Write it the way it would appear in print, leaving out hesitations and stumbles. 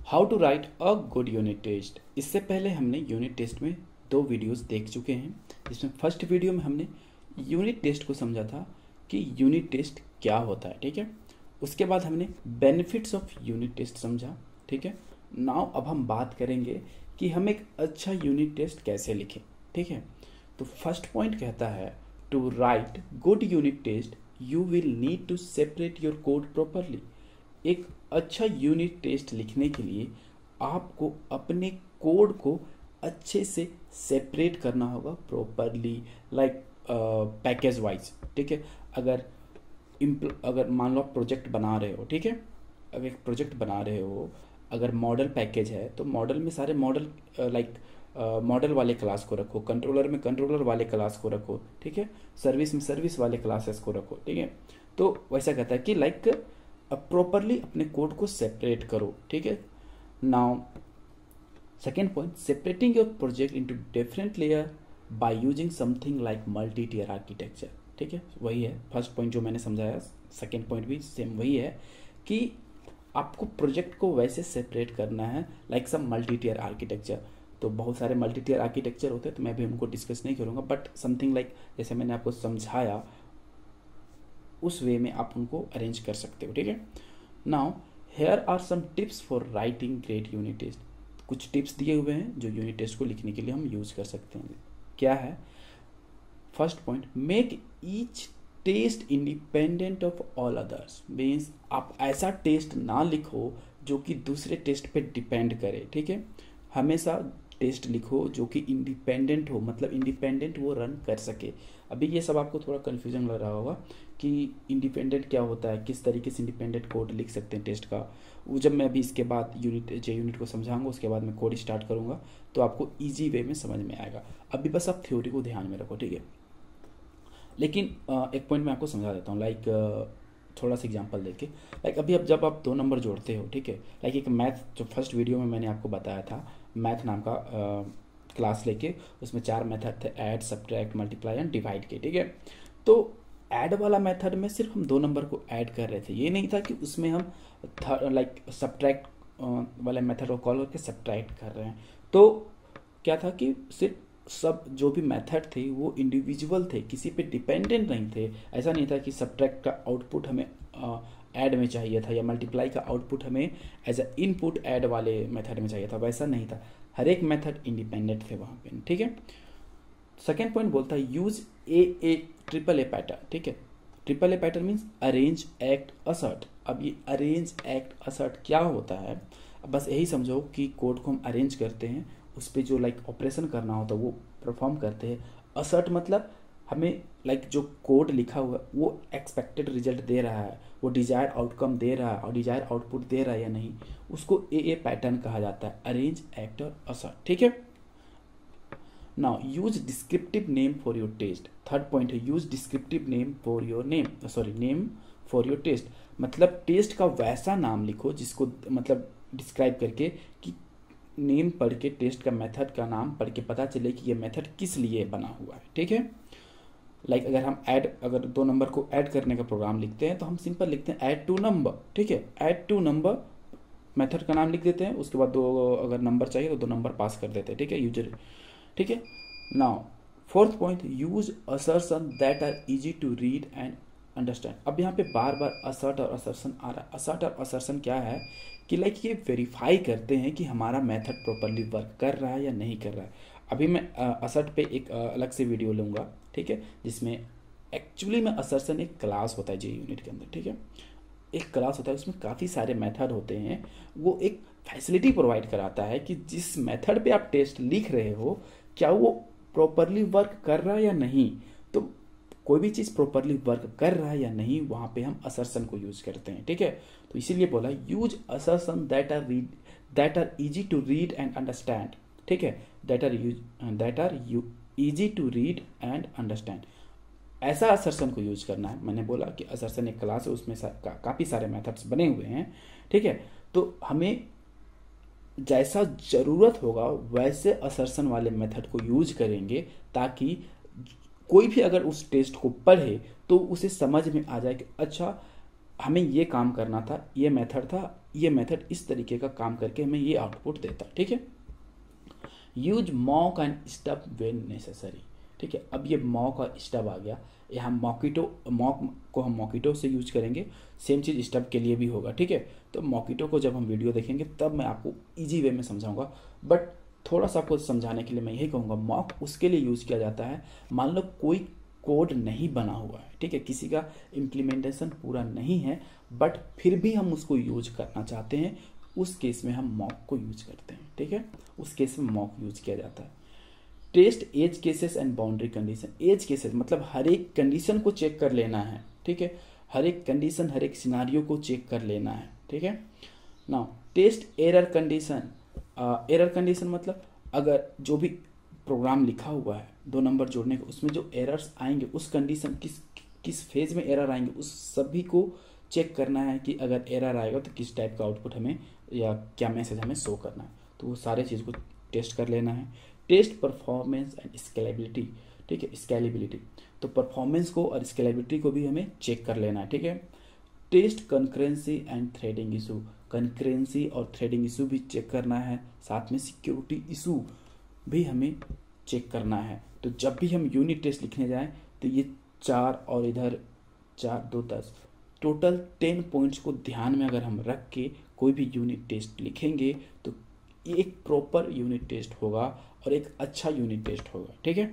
How to write a good unit test. इससे पहले हमने यूनिट टेस्ट में 2 वीडियोस देख चुके हैं, जिसमें फर्स्ट वीडियो में हमने यूनिट टेस्ट को समझा था कि यूनिट टेस्ट क्या होता है, ठीक है। उसके बाद हमने बेनिफिट्स ऑफ यूनिट टेस्ट समझा, ठीक है। नाउ अब हम बात करेंगे कि हम एक अच्छा यूनिट टेस्ट कैसे लिखें, ठीक है। तो फर्स्ट पॉइंट कहता है to write good unit test you will need to separate your code properly. एक अच्छा यूनिट टेस्ट लिखने के लिए आपको अपने कोड को अच्छे से सेपरेट करना होगा प्रॉपरली, लाइक पैकेज वाइज, ठीक है। अगर मान लो आप प्रोजेक्ट बना रहे हो, ठीक है। अगर एक प्रोजेक्ट बना रहे हो, अगर मॉडल पैकेज है तो मॉडल में सारे मॉडल मॉडल वाले क्लास को रखो, कंट्रोलर में कंट्रोलर वाले क्लास को रखो, ठीक है। सर्विस में सर्विस वाले क्लासेस को रखो, ठीक है। तो वैसा कहता है कि लाइक प्रॉपरली अपने कोड को सेपरेट करो, ठीक है। Now second point, separating your project into different layer by using something like multi tier architecture, ठीक है। वही है फर्स्ट पॉइंट जो मैंने समझाया, सेकेंड पॉइंट भी सेम वही है कि आपको प्रोजेक्ट को वैसे सेपरेट करना है like some multi tier architecture. तो बहुत सारे मल्टी टियर आर्किटेक्चर होते हैं, तो मैं भी उनको डिस्कस नहीं करूँगा, बट समथिंग लाइक जैसे मैंने आपको समझाया उस वे में आप उनको अरेंज कर सकते हो, ठीक है। Now here are some tips for writing great unit test. कुछ टिप्स दिए हुए हैं जो यूनिट टेस्ट को लिखने के लिए हम यूज कर सकते हैं। क्या है? First point, make each test independent of all others. Means आप ऐसा टेस्ट ना लिखो जो कि दूसरे टेस्ट पे डिपेंड करे, ठीक है। हमेशा टेस्ट लिखो जो कि इंडिपेंडेंट हो, मतलब इंडिपेंडेंट वो रन कर सके। अभी ये सब आपको थोड़ा कन्फ्यूजन लग रहा होगा कि इंडिपेंडेंट क्या होता है, किस तरीके से इंडिपेंडेंट कोड लिख सकते हैं टेस्ट का। वो जब मैं अभी इसके बाद यूनिट को समझाऊंगा, उसके बाद मैं कोड स्टार्ट करूंगा तो आपको ईजी वे में समझ में आएगा। अभी बस आप थ्योरी को ध्यान में रखो, ठीक है। लेकिन एक पॉइंट मैं आपको समझा देता हूँ, लाइक थोड़ा सा एग्जांपल देके। लाइक अभी अब जब आप 2 नंबर जोड़ते हो, ठीक है। लाइक एक मैथ जो फर्स्ट वीडियो में मैंने आपको बताया था, मैथ नाम का क्लास लेके, उसमें 4 मेथड थे, add, subtract, multiply and divide के, ठीक है। तो ऐड वाला मेथड में सिर्फ हम 2 नंबर को ऐड कर रहे थे, ये नहीं था कि उसमें हम लाइक सब्ट्रैक्ट वाले मेथड को कॉल करके सब्ट्रैक्ट कर रहे हैं। तो क्या था कि सिर्फ सब जो भी मेथड थे वो इंडिविजुअल थे, किसी पे डिपेंडेंट नहीं थे। ऐसा नहीं था कि सब्ट्रैक्ट का आउटपुट हमें ऐड में चाहिए था या मल्टीप्लाई का आउटपुट हमें एज अ इनपुट ऐड वाले मेथड में चाहिए था, वैसा नहीं था। हर एक मेथड इंडिपेंडेंट थे वहाँ पे, ठीक है। सेकेंड पॉइंट बोलता है use A triple A pattern, ठीक है। Triple A pattern means arrange, act, assert. अब ये अरेंज, एक्ट, असर्ट क्या होता है? अब बस यही समझो कि कोड को हम अरेंज करते हैं, उस पर जो लाइक ऑपरेशन करना होता है वो परफॉर्म करते हैं। असर्ट मतलब हमें लाइक जो कोड लिखा हुआ है वो एक्सपेक्टेड रिजल्ट दे रहा है, वो डिजायर आउटकम दे रहा है और डिजायर आउटपुट दे रहा है या नहीं, उसको ए पैटर्न कहा जाता है, अरेंज, एक्ट और असर्ट, ठीक है। Now use descriptive name for your test. Third point है use descriptive name for your name for your test. मतलब टेस्ट का वैसा नाम लिखो जिसको मतलब डिस्क्राइब करके कि नेम पढ़ के, टेस्ट का मेथड का नाम पढ़ के पता चले कि ये मेथड किस लिए बना हुआ है, ठीक है। लाइक अगर हम अगर 2 नंबर को ऐड करने का प्रोग्राम लिखते हैं तो हम सिंपल लिखते हैं ऐड टू नंबर, ठीक है। ऐड टू नंबर मेथड का नाम लिख देते हैं, उसके बाद 2 अगर नंबर चाहिए तो 2 नंबर पास कर देते हैं, ठीक है, यूजर, ठीक है। Now fourth point, use assertion that are easy to read and understand. अब यहाँ पे बार बार असर्ट और असर्शन आ रहा है। असर्ट और असर्शन क्या है कि लाइक ये वेरीफाई करते हैं कि हमारा मेथड प्रॉपरली वर्क कर रहा है या नहीं कर रहा है। अभी मैं असर्ट पे एक अलग से वीडियो लूँगा, ठीक है, जिसमें एक्चुअली में असर्शन एक क्लास होता है जे यूनिट के अंदर, ठीक है। एक क्लास होता है, उसमें काफ़ी सारे मेथड होते हैं। वो एक फैसिलिटी प्रोवाइड कराता है कि जिस मेथड पे आप टेस्ट लिख रहे हो क्या वो प्रॉपरली वर्क कर रहा है या नहीं। तो कोई भी चीज़ प्रॉपरली वर्क कर रहा है या नहीं, वहाँ पे हम असर्शन को यूज करते हैं, ठीक है। तो इसीलिए बोला use assertion that are easy to read and understand, ठीक है। That are easy to read and understand, ऐसा असर्शन को यूज करना है। मैंने बोला कि असर्शन एक क्लास है, उसमें काफ़ी सारे मेथड्स बने हुए हैं, ठीक है। तो हमें जैसा ज़रूरत होगा वैसे असर्शन वाले मेथड को यूज करेंगे, ताकि कोई भी अगर उस टेस्ट को पढ़े तो उसे समझ में आ जाए कि अच्छा हमें ये काम करना था, ये मेथड था, ये मेथड इस तरीके का काम करके हमें ये आउटपुट देता है। ठीक है, use mock and stub when necessary. ठीक है, अब ये मॉक और स्टब आ गया, यहाँ मॉक को हम मॉकिटो से यूज करेंगे, सेम चीज़ स्टब के लिए भी होगा। ठीक है, तो मॉकिटो को जब हम वीडियो देखेंगे तब मैं आपको इजी वे में समझाऊंगा, बट थोड़ा सा आपको समझाने के लिए मैं यही कहूँगा, मॉक उसके लिए यूज किया जाता है, मान लो कोई कोड नहीं बना हुआ है, ठीक है, किसी का इम्प्लीमेंटेशन पूरा नहीं है, बट फिर भी हम उसको यूज करना चाहते हैं, उस केस में हम मॉक को यूज करते हैं। ठीक है, उस केस में मॉक यूज किया जाता है। Test edge cases and boundary condition. Edge cases मतलब हर एक कंडीशन को चेक कर लेना है। ठीक है, हर एक कंडीशन, हर एक सिनारियो को चेक कर लेना है। ठीक है, now test error condition. Error condition मतलब अगर जो भी प्रोग्राम लिखा हुआ है 2 नंबर जोड़ने का, उसमें जो एरर्स आएंगे, उस कंडीशन किस फेज में एरर आएंगे, उस सभी को चेक करना है कि अगर एरर आएगा तो किस टाइप का आउटपुट हमें या क्या मैसेज हमें शो करना है, तो वो सारे चीज़ को टेस्ट कर लेना है। Test performance and scalability. ठीक है, स्केलेबिलिटी तो परफॉर्मेंस को और स्केलेबिलिटी को भी हमें चेक कर लेना है। ठीक है, test concurrency and threading issue. Concurrency और थ्रेडिंग इशू भी चेक करना है, साथ में सिक्योरिटी इशू भी हमें चेक करना है। तो जब भी हम यूनिट टेस्ट लिखने जाएं तो ये 4 और इधर 4 2 10 टोटल 10 पॉइंट्स को ध्यान में अगर हम रख के कोई भी यूनिट टेस्ट लिखेंगे तो एक प्रॉपर यूनिट टेस्ट होगा और एक अच्छा यूनिट टेस्ट होगा। ठीक है।